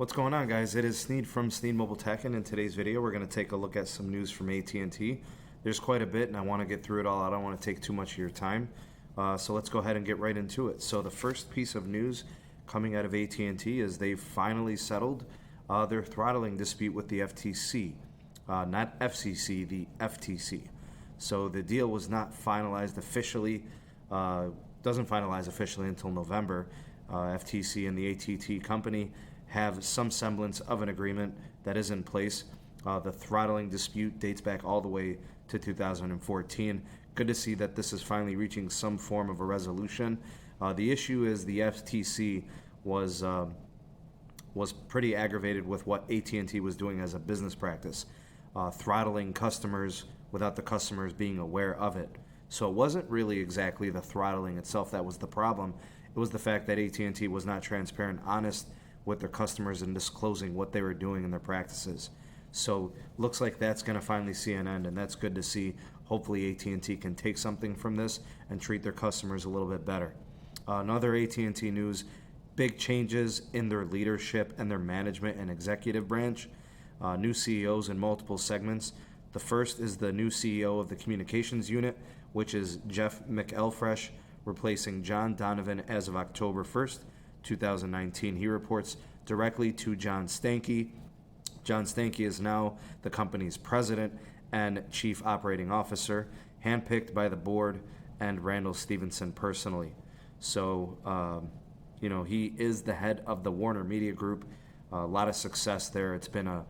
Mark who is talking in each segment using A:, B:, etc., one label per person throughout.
A: What's going on, guys? It is Sneed from Sneed Mobile Tech, and in today's video we're going to take a look at some news from AT&T. There's quite a bit and I want to get through it all. I don't want to take too much of your time, so let's go ahead and get right into it. So the first piece of news coming out of AT&T is they've finally settled their throttling dispute with the FTC. Not FCC, the FTC. So the deal was not finalized officially, doesn't finalize officially until November. FTC and the AT&T company have some semblance of an agreement that is in place. The throttling dispute dates back all the way to 2014. Good to see that this is finally reaching some form of a resolution. The issue is the FTC was pretty aggravated with what AT&T was doing as a business practice, throttling customers without the customers being aware of it. So it wasn't really exactly the throttling itself that was the problem. It was the fact that AT&T was not transparent, honest with their customers in disclosing what they were doing in their practices. So looks like that's going to finally see an end, and that's good to see. Hopefully AT&T can take something from this and treat their customers a little bit better. Another AT&T news, big changes in their leadership and their management and executive branch. New CEOs in multiple segments. The first is the new CEO of the communications unit, which is Jeff McElfresh, replacing John Donovan as of October 1st, 2019. He reports directly to John Stankey. John Stankey is now the company's president and chief operating officer, handpicked by the board and Randall Stevenson personally. So, he is the head of the Warner Media Group. A lot of success there. It's been a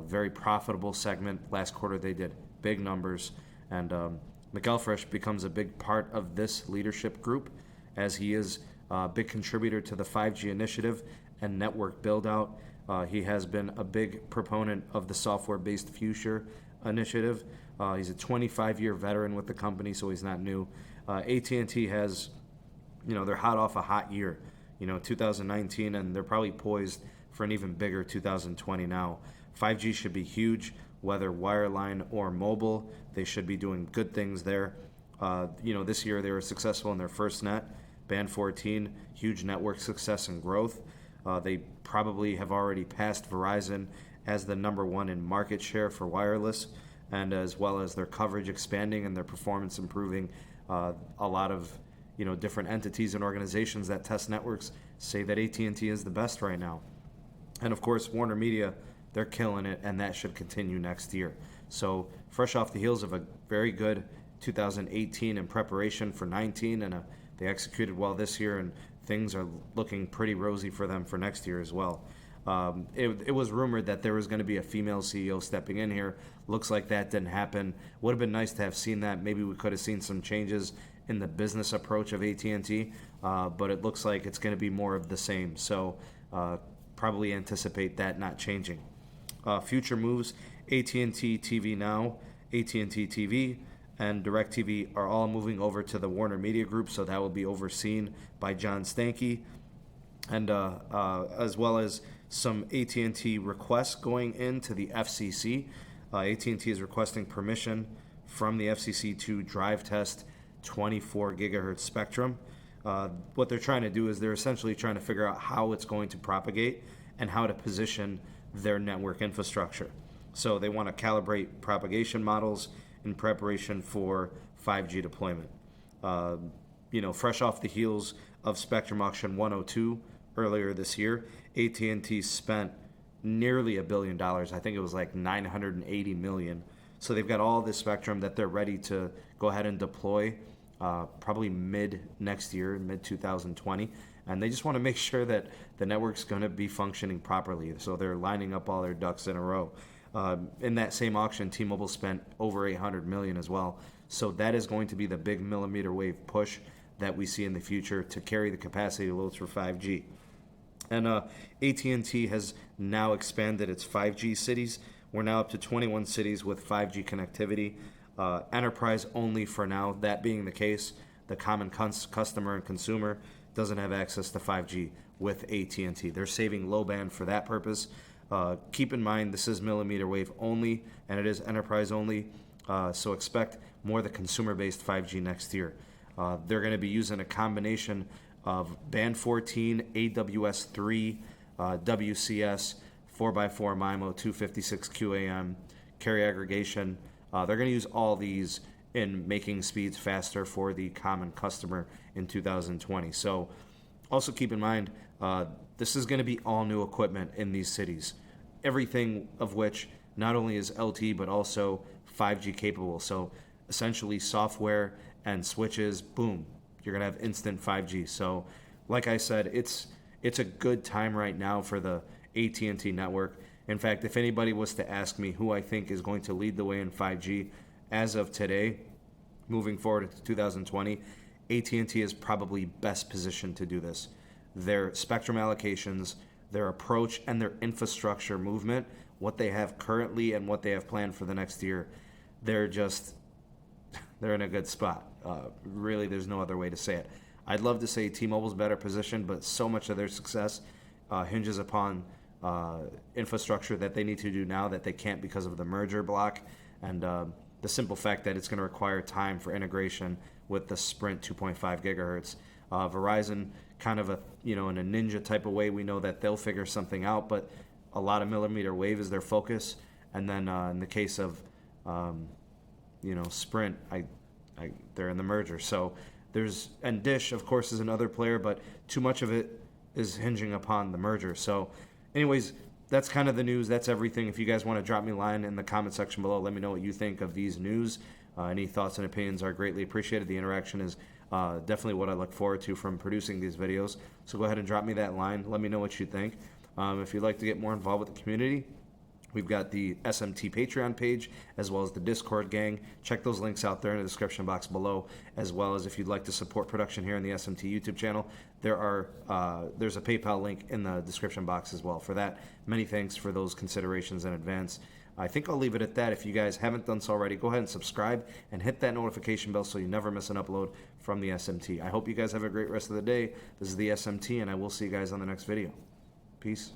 A: very profitable segment. Last quarter they did big numbers, and McElfresh becomes a big part of this leadership group, as he is a big contributor to the 5G initiative and network build-out. He has been a big proponent of the software-based future initiative. He's a 25-year veteran with the company, so he's not new. AT&T has, they're hot off a hot year, 2019, and they're probably poised for an even bigger 2020 now. 5G should be huge, whether wireline or mobile. They should be doing good things there. This year they were successful in their first net, Band 14, huge network success and growth. They probably have already passed Verizon as the number one in market share for wireless, and as well as their coverage expanding and their performance improving. A lot of different entities and organizations that test networks say that AT&T is the best right now. And of course, Warner Media, they're killing it, and that should continue next year. So fresh off the heels of a very good 2018 in preparation for 19, and they executed well this year, and things are looking pretty rosy for them for next year as well. It was rumored that there was going to be a female CEO stepping in here. Looks like that didn't happen. Would have been nice to have seen that. Maybe we could have seen some changes in the business approach of AT&T, but it looks like it's going to be more of the same. So probably anticipate that not changing. Future moves, AT&T TV Now, AT&T TV, and DirecTV are all moving over to the Warner Media Group, so that will be overseen by John Stankey, and as well as some AT&T requests going into the FCC. AT&T is requesting permission from the FCC to drive test 24 gigahertz spectrum. What they're trying to do is they're essentially trying to figure out how it's going to propagate and how to position their network infrastructure. So they want to calibrate propagation models in preparation for 5G deployment. Fresh off the heels of Spectrum Auction 102 earlier this year, AT&T spent nearly $1 billion. I think it was like $980 million. So they've got all this spectrum that they're ready to go ahead and deploy probably mid next year, mid 2020. And they just want to make sure that the network's going to be functioning properly. So they're lining up all their ducks in a row. In that same auction, T-Mobile spent over $800 million as well. So that is going to be the big millimeter wave push that we see in the future to carry the capacity loads for 5G. And AT&T has now expanded its 5G cities. We're now up to 21 cities with 5G connectivity. Enterprise only for now. That being the case, the common customer and consumer doesn't have access to 5G with AT&T. They're saving low band for that purpose. Keep in mind, this is millimeter wave only, and it is enterprise only, so expect more of the consumer-based 5G next year. They're going to be using a combination of Band 14, AWS 3, WCS, 4x4 MIMO, 256 QAM, carry aggregation. They're going to use all these in making speeds faster for the common customer in 2020. So also keep in mind, this is going to be all new equipment in these cities, everything of which not only is LTE but also 5G capable. So essentially software and switches, boom, you're going to have instant 5G. So like I said, it's a good time right now for the AT&T network. In fact, if anybody was to ask me who I think is going to lead the way in 5G as of today, moving forward to 2020, AT&T is probably best positioned to do this. Their spectrum allocations, their approach, and their infrastructure movement, what they have currently and what they have planned for the next year, they're in a good spot. Really, there's no other way to say it. I'd love to say T-Mobile's better positioned, but so much of their success hinges upon infrastructure that they need to do now that they can't because of the merger block and the simple fact that it's going to require time for integration with the Sprint 2.5 gigahertz. Verizon, kind of in a ninja type of way, we know that they'll figure something out, but a lot of millimeter wave is their focus. And then in the case of Sprint, they're in the merger. So and Dish, of course, is another player, but too much of it is hinging upon the merger. So anyways, that's kind of the news. That's everything. If you guys want to drop me a line in the comment section below, let me know what you think of these news. Any thoughts and opinions are greatly appreciated. The interaction is definitely what I look forward to from producing these videos. So go ahead and drop me that line. Let me know what you think. If you'd like to get more involved with the community, we've got the SMT Patreon page as well as the Discord gang. Check those links out there in the description box below, as well as if you'd like to support production here on the SMT YouTube channel, there's a PayPal link in the description box as well for that. Many thanks for those considerations in advance. I think I'll leave it at that. If you guys haven't done so already, go ahead and subscribe and hit that notification bell so you never miss an upload from the SMT. I hope you guys have a great rest of the day. This is the SMT, and I will see you guys on the next video. Peace.